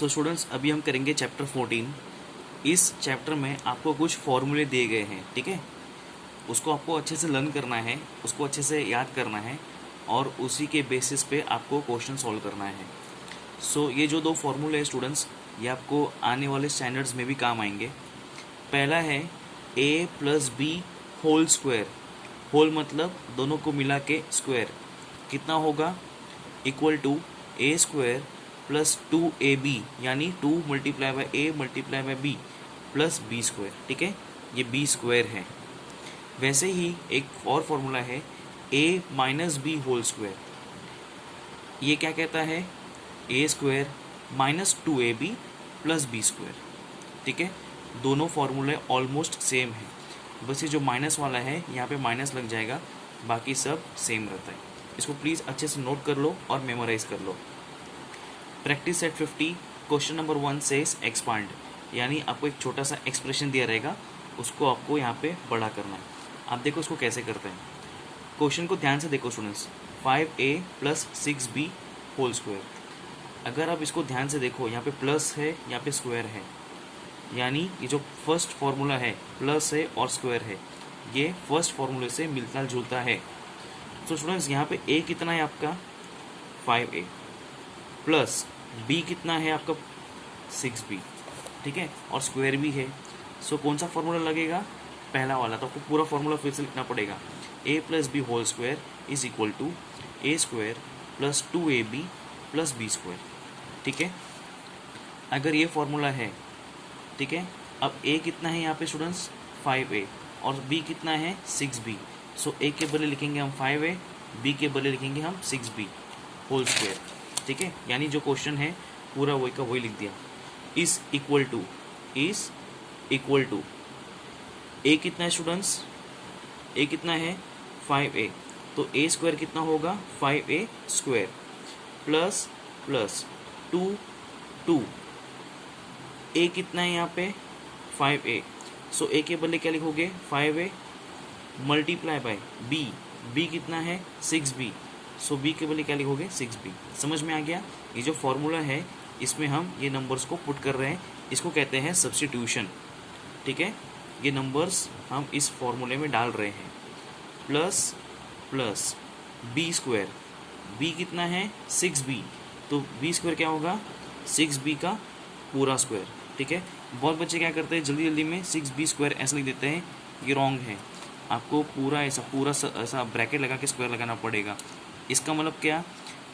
So students, अभी हम करेंगे चैप्टर 14। इस चैप्टर में आपको कुछ फॉर्मूले दिए गए हैं, ठीक है। उसको आपको अच्छे से लर्न करना है, उसको अच्छे से याद करना है और उसी के बेसिस पे आपको क्वेश्चन सॉल्व करना है। सो ये जो दो फॉर्मूले हैं स्टूडेंट्स, ये आपको आने वाले स्टैंडर्ड्स में भी काम आएंगे। पहला है a plus B whole square. Whole मतलब दोनों को मिला के स्क्वायर कितना होगा, equal to A square plus 2ab, यानी 2 multiply by A multiply by B plus B square, ठीक है। ये बी स्क्वायर है। वैसे ही एक और फॉर्मूला है a minus B whole square. ये क्या कहता है, A square minus 2ab plus B square, ठीक है। दोनों फॉर्मूले ऑलमोस्ट सेम है, बस ये जो माइनस वाला है यहाँ पे माइनस लग जाएगा, बाकी सब सेम रहता है। इसको प्लीज़ अच्छे से नोट कर लो और मेमोराइज कर लो। Practice set 50 question number 1 says expand, यानी आपको एक छोटा सा एक्सप्रेशन दिया रहेगा, उसको आपको यहाँ पे बड़ा करना है। आप देखो उसको कैसे करते हैं। क्वेश्चन को ध्यान से देखो students, 5a plus 6b whole square. अगर आप इसको ध्यान से देखो, यहाँ पे प्लस है, यहाँ पे स्क्वायर है, यानी ये जो फर्स्ट फॉर्मूला है प्लस है और स्क्वायर है, ये फर्स्ट फॉर्मूले से मिलता जुलता है। तो स्टूडेंट्स यहाँ पे a कितना है आपका 5a प्लस b कितना है आपका 6b, ठीक है, और स्क्वायर भी है। सो कौन सा फॉर्मूला लगेगा, पहला वाला। तो आपको पूरा फॉर्मूला फिर से लिखना पड़ेगा, a plus B whole square is equal to A square plus 2ab plus B square, ठीक है। अगर ये फॉर्मूला है, ठीक है। अब a कितना है यहाँ पे स्टूडेंट्स 5a और b कितना है 6b। सो a के बदले लिखेंगे हम 5a, b के बदले लिखेंगे हम 6b होल स्क्वायर, ठीक है। यानी जो क्वेश्चन है पूरा वही का वही लिख दिया। इज इक्वल टू a कितना है स्टूडेंट्स, a कितना है 5a, तो a स्क्वायर कितना होगा 5a square plus plus 2 a कितना है यहाँ पे 5a। सो a के बदले क्या लिखोगे 5a मल्टीप्लाई बाय b कितना है 6b। सो b के बदले क्या लिखोगे 6b। समझ में आ गया। ये जो फॉर्मूला है इसमें हम ये नंबर्स को पुट कर रहे हैं, इसको कहते हैं सब्स्टिट्यूशन, ठीक है। ये नंबर्स हम इस फॉर्मूले में डाल रहे हैं। Plus plus b square, b कितना है 6b, तो b स्क्वायर क्या होगा 6b का पूरा स्क्वायर, ठीक है। बहुत बच्चे क्या करते हैं जल्दी जल्दी में 6b स्क्वायर ऐसा लिख देते हैं, ये रॉन्ग है। आपको पूरा ऐसा ब्रैकेट लगा के स्क्वायर लगाना पड़ेगा। इसका मतलब क्या,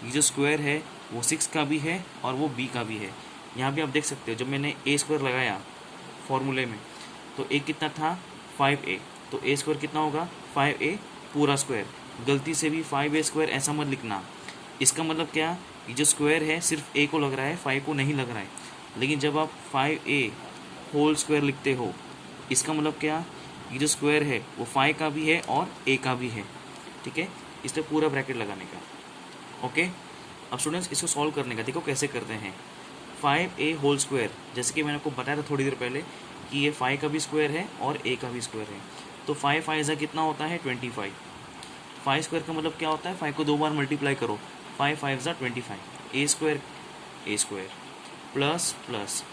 ये जो स्क्वायर है वो 6 का भी है और वो b का भी है। यहाँ भी आप देख सकते हो, जब मैंने a स्क्वायर लगाया फॉर्मूले में तो a कितना था 5a, तो a स्क्वायर कितना होगा 5a पूरा स्क्वायर। गलती से भी 5a स्क्वायर ऐसा मत लिखना। इसका मतलब क्या, ये जो स्क्वायर है सिर्फ a को लग रहा है, 5 को नहीं लग रहा है। लेकिन जब आप 5a होल स्क्वायर लिखते हो, इसका मतलब क्या, ये जो स्क्वायर है वो 5 का भी है और a का भी है, ठीक है। इसलिए पूरा ब्रैकेट लगाने का, ओके। अब स्टूडेंट्स इसको सॉल्व करने का देखो कैसे करते हैं। 5a होल स्क्वायर, जैसे कि मैंने आपको बताया था थोड़ी देर पहले कि ये 5 का भी स्क्वायर है और a का भी स्क्वायर है। तो 5 5 कितना होता है 25। 5 स्क्वायर का मतलब क्या होता है, 5 को 2 बार मल्टीप्लाई करो, 5 5 25, a स्क्वायर प्लस प्लस।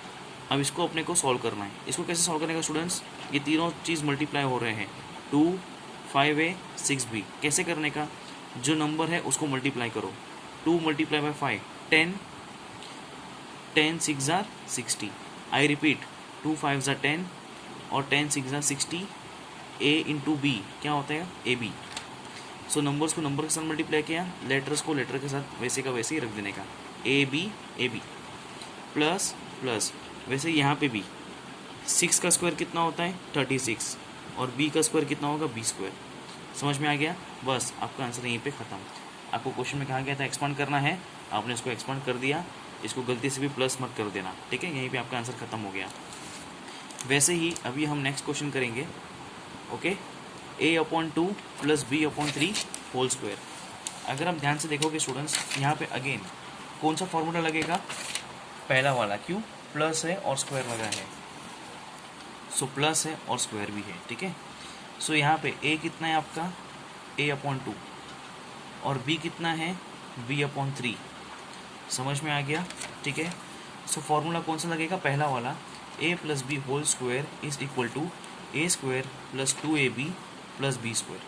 अब इसको अपने को सॉल्व करना है। इसको कैसे सॉल्व करने का स्टूडेंट्स, ये तीनों चीज़ मल्टीप्लाई हो रहे हैं, 2 5a 6b। कैसे करने का, जो नंबर है उसको मल्टीप्लाई करो, 2 मल्टीप्लाई बाय 5 10 6 60। आई रिपीट, 2 5 10 और 10 6 60। a इंटू बी क्या होता है ab। सो नंबर्स को नंबर के साथ मल्टीप्लाई किया, लेटर्स को लेटर के साथ वैसे का वैसे ही रख देने का, ab प्लस प्लस। वैसे यहाँ पे भी 6 का स्क्वायर कितना होता है 36 और b का स्क्वायर कितना होगा b स्क्वायर। समझ में आ गया। बस आपका आंसर यहीं पे ख़त्म। आपको क्वेश्चन में कहा गया था एक्सपांड करना है, आपने इसको एक्सपांड कर दिया। इसको गलती से भी प्लस मत कर देना, ठीक है। यहीं पे आपका आंसर ख़त्म हो गया। वैसे ही अभी हम नेक्स्ट क्वेश्चन करेंगे, okay. a/2 plus b/3 whole square. अगर आप ध्यान से देखोगे स्टूडेंट्स, यहाँ पे अगेन कौन सा फॉर्मूला लगेगा, पहला वाला। क्यों, प्लस है और स्क्वायर लगा है, सो प्लस है और स्क्वायर भी है, ठीक है। सो यहाँ पे a कितना है आपका a/2 और b कितना है b/3। समझ में आ गया, ठीक है। सो फॉर्मूला कौन सा लगेगा, पहला वाला, a plus B whole square is equal to A square plus 2ab plus B square.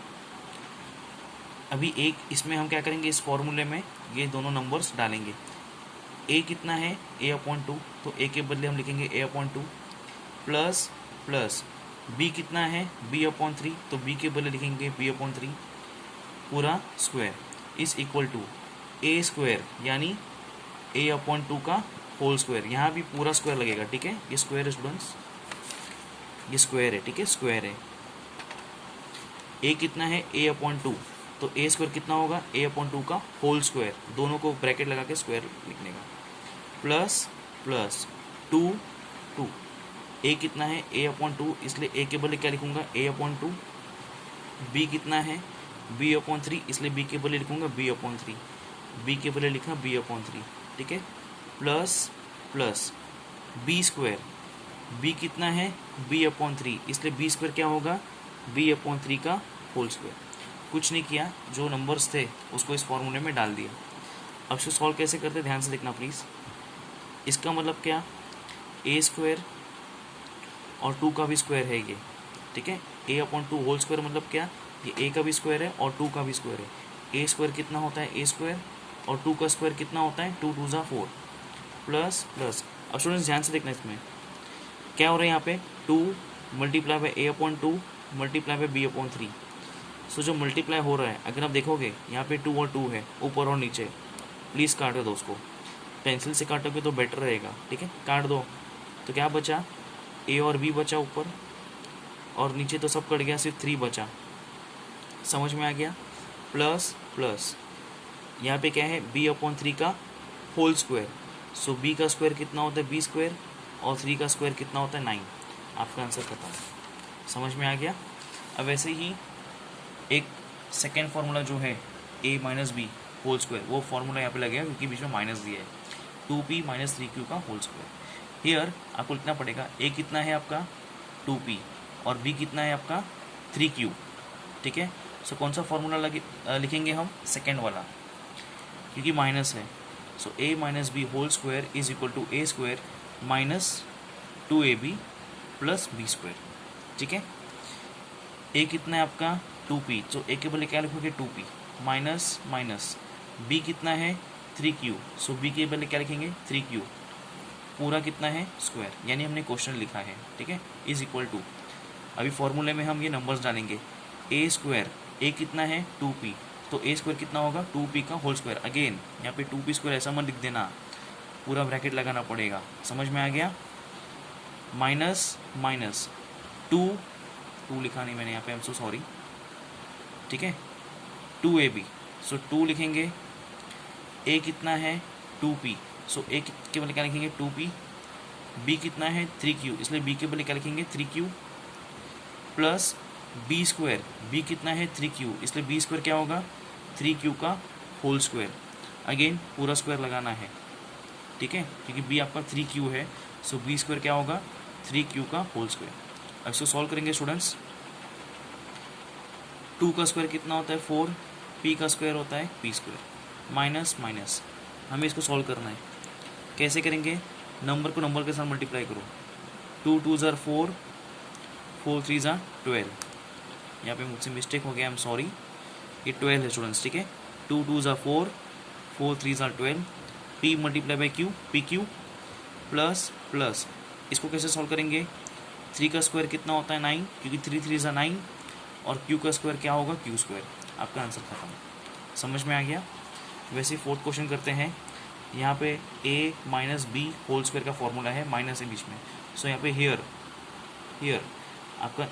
अभी एक इसमें हम क्या करेंगे, इस फॉर्मूले में ये दोनों नंबर्स डालेंगे। a कितना है, a/2, तो a के बदले हम लिखेंगे a/2 प्लस प्लस b कितना है, b/3, तो b के बदले लिखेंगे b/3 पूरा square is equal to A square यानी a/2 का होल स्क्वायर। यहाँ भी पूरा स्क्वायर लगेगा, ठीक है, ये स्क्वायर है स्टूडेंट्स, ये स्क्वायर है, ठीक है, स्क्वायर है। a कितना है, a/2, तो a स्क्वायर कितना होगा, a/2 का होल स्क्वायर, दोनों को ब्रैकेट लगा के स्क्वायर लिखने का, प्लस प्लस 2 a कितना है, a/2, इसलिए a के बदले क्या लिखूंगा, a/2। b कितना है, b/3, इसलिए b के बदले लिखूंगा b/3, b के बदले लिखा b/3, ठीक है, plus plus b square, b कितना है, b/3, इसलिए b स्क्वायर क्या होगा, b/3 का होल स्क्वायर। कुछ नहीं किया, जो नंबर्स थे उसको इस फॉर्मूले में डाल दिया। अब इसको सॉल्व कैसे करते, ध्यान से देखना प्लीज़। इसका मतलब क्या, a स्क्वायर और 2 का भी स्क्वायर है ये, ठीक है, a/2 होल स्क्वायर मतलब क्या, ये a का भी स्क्वायर है और 2 का भी स्क्वायर है। a स्क्वायर कितना होता है, a स्क्वायर, और 2 का स्क्वायर कितना होता है, 2 2 4, प्लस प्लस। अब स्टूडेंट्स ध्यान से देखना, इसमें क्या हो रहा है, यहाँ पे 2 multiply bye a/2 multiply by b/3। सो जो मल्टीप्लाई हो रहा है, अगर आप देखोगे यहाँ पे 2 और 2 है ऊपर और नीचे, प्लीज़ काट दो उसको, पेंसिल से काटोगे तो बेटर रहेगा, ठीक है, काट दो। तो क्या बचा, a और b बचा ऊपर, और नीचे तो सब कट गया, सिर्फ 3 बचा। समझ में आ गया, प्लस प्लस यहाँ पे क्या है, b/3 का होल स्क्वायर। सो b का स्क्वायर कितना होता है, b स्क्वायर, और 3 का स्क्वायर कितना होता है, 9। आपका आंसर पता है, समझ में आ गया। अब ऐसे ही एक सेकेंड फार्मूला जो है a minus B whole square, वो फार्मूला यहाँ पे लगेगा क्योंकि बीच में माइनस दिया है, 2p माइनस 3q का होल स्क्वायर। हियर आपको लिखना पड़ेगा a कितना है आपका 2p और b कितना है आपका 3q, ठीक है। सो कौन सा फॉर्मूला लिखेंगे हम, सेकेंड वाला, क्योंकि माइनस है। So a minus B whole square is equal to a square minus 2ab plus B square, ठीक है। a कितना है आपका 2p, तो a के बदले क्या लिखोगे 2p, माइनस माइनस b कितना है 3q, सो b के बदले क्या लिखेंगे 3q, पूरा कितना है स्क्वायर, यानी हमने क्वेश्चन लिखा है, ठीक है, इज इक्वल टू। अभी फॉर्मूले में हम ये नंबर्स डालेंगे, a स्क्वायर, a कितना है 2p, तो a स्क्वायर कितना होगा 2p का होल स्क्वायर। अगेन यहाँ पे 2p स्क्वायर ऐसा मत लिख देना, पूरा ब्रैकेट लगाना पड़ेगा, समझ में आ गया। माइनस माइनस 2 लिखा नहीं मैंने यहाँ पे, आई एम सो सॉरी, ठीक है, 2ab, सो 2 लिखेंगे, a कितना है 2p, सो a के बदले क्या लिखेंगे 2p, b कितना है 3q, इसलिए b के बदले क्या लिखेंगे 3q, plus b square, b कितना है 3q, इसलिए b स्क्वायर क्या होगा 3q का होल स्क्वायर। अगेन पूरा स्क्वायर लगाना है, ठीक है, क्योंकि b आपका 3q है, सो b स्क्वायर क्या होगा 3q का होल स्क्वायर। अब इसको सॉल्व करेंगे स्टूडेंट्स, 2 का स्क्वायर कितना होता है 4, p का स्क्वायर होता है p स्क्वायर, माइनस माइनस हमें इसको सॉल्व करना है। कैसे करेंगे, नंबर को नंबर के साथ मल्टीप्लाई करो, 2 2 ज़ार 4, 4 3 ज़ार 12, यहाँ पे मुझसे मिस्टेक हो गया, आई एम सॉरी, ये 12 है स्टूडेंट्स, ठीक है, 2 2 ज़ार 4, 4 3 ज़ार 12, p multiply by q, pq, plus plus इसको कैसे सॉल्व करेंगे, 3 का स्क्वायर कितना होता है 9, क्योंकि 3 3 ज़ार 9, और q का स्क्वायर क्या होगा q स्क्वायर। आपका आंसर खत्म, समझ में आ गया। वैसे ही फोर्थ क्वेश्चन करते हैं, यहाँ पे a minus B whole square का फॉर्मूला है, माइनस है बीच में, सो यहाँ पे हियर आपका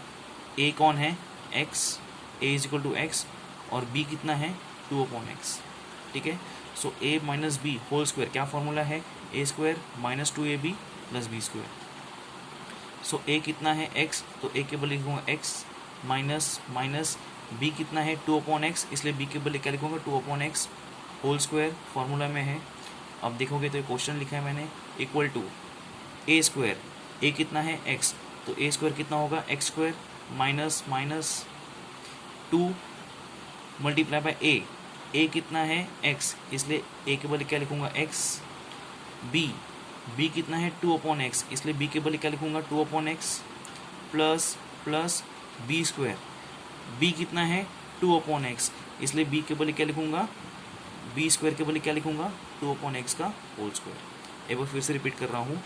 a कौन है x, a is equal to x, और b कितना है 2/x, ठीक है। So a minus B whole square क्या फॉर्मूला है, a square minus 2ab plus B square. So a कितना है x, तो a के बदले लिखूँगा x, माइनस माइनस b कितना है 2/x, इसलिए b के बदले क्या लिखूँगा 2/x होल स्क्वायर, फार्मूला में है। अब देखोगे तो क्वेश्चन लिखा है मैंने, equal to a square, a कितना है x, तो a स्क्वायर कितना होगा x square, minus minus 2 multiply bye a कितना है x, इसलिए a के बदले क्या लिखूँगा x, b b कितना है 2/x, इसलिए b के बदले क्या लिखूंगा 2/x plus plus B square. b कितना है 2/x, इसलिए b के बदले क्या लिखूंगा बी स्क्वायर के बदले क्या लिखूंगा 2/x का होल स्क्वायर। एक बार फिर से रिपीट कर रहा हूँ,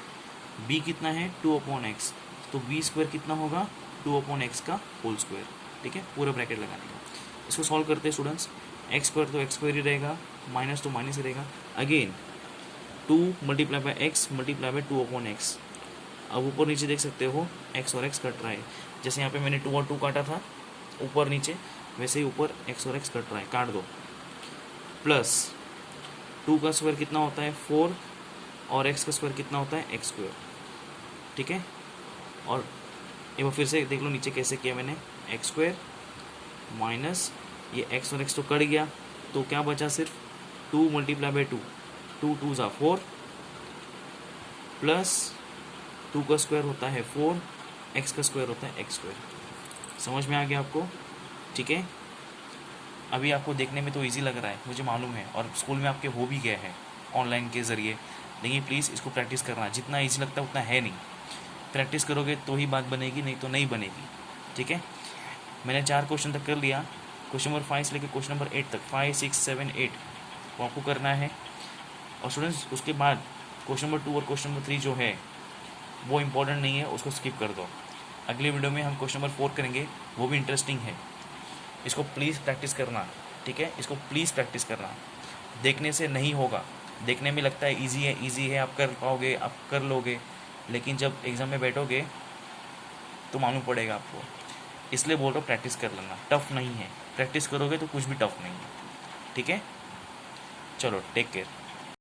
b कितना है 2/x, तो बी स्क्वायर कितना होगा 2/x का होल स्क्वायर। ठीक है, पूरा ब्रैकेट लगाने का। इसको सॉल्व करते हैं स्टूडेंट्स, एक्स स्क्वायर तो एक्स स्क्वायर ही रहेगा, माइनस तो माइनस ही रहेगा। Again 2 multiply by x multiply by 2/x। अब ऊपर नीचे देख सकते हो x और x कट रहा है, जैसे यहाँ पे मैंने 2 और 2 काटा था ऊपर नीचे, वैसे ही ऊपर x और x कट रहा है, काट दो। प्लस 2 का स्क्वायर कितना होता है 4 और x का स्क्वायर कितना होता है x स्क्वायर। ठीक है, और एक बार फिर से देख लो नीचे कैसे किया मैंने, x स्क्वायर माइनस ये x और x तो कट गया, तो क्या बचा सिर्फ 2 मल्टीप्लाई बाई 2, 2 2 ज़ा 4 प्लस 2 का स्क्वायर होता है 4, x का स्क्वायर होता है x स्क्वायर। समझ में आ गया आपको? ठीक है, अभी आपको देखने में तो इजी लग रहा है, मुझे मालूम है, और स्कूल में आपके हो भी गए हैं ऑनलाइन के ज़रिए, लेकिन प्लीज़ इसको प्रैक्टिस करना, जितना इजी लगता है उतना है नहीं। प्रैक्टिस करोगे तो ही बात बनेगी, नहीं तो नहीं बनेगी। ठीक है, मैंने 4 क्वेश्चन तक कर लिया, क्वेश्चन नंबर 5 से लेकर क्वेश्चन नंबर 8 तक, 5 6 7 8 वो आपको करना है। और स्टूडेंट्स उसके बाद क्वेश्चन नंबर 2 और क्वेश्चन नंबर 3 जो है वो इम्पोर्टेंट नहीं है, उसको स्किप कर दो। अगले वीडियो में हम क्वेश्चन नंबर 4 करेंगे, वो भी इंटरेस्टिंग है, इसको प्लीज़ प्रैक्टिस करना। ठीक है, इसको प्लीज़ प्रैक्टिस करना, देखने से नहीं होगा। देखने में लगता है इजी है, आप कर पाओगे, आप कर लोगे, लेकिन जब एग्ज़ाम में बैठोगे तो मालूम पड़ेगा आपको। इसलिए बोल रहा हूँ प्रैक्टिस कर लेना, टफ नहीं है, प्रैक्टिस करोगे तो कुछ भी टफ नहीं है। ठीक है, चलो टेक केयर।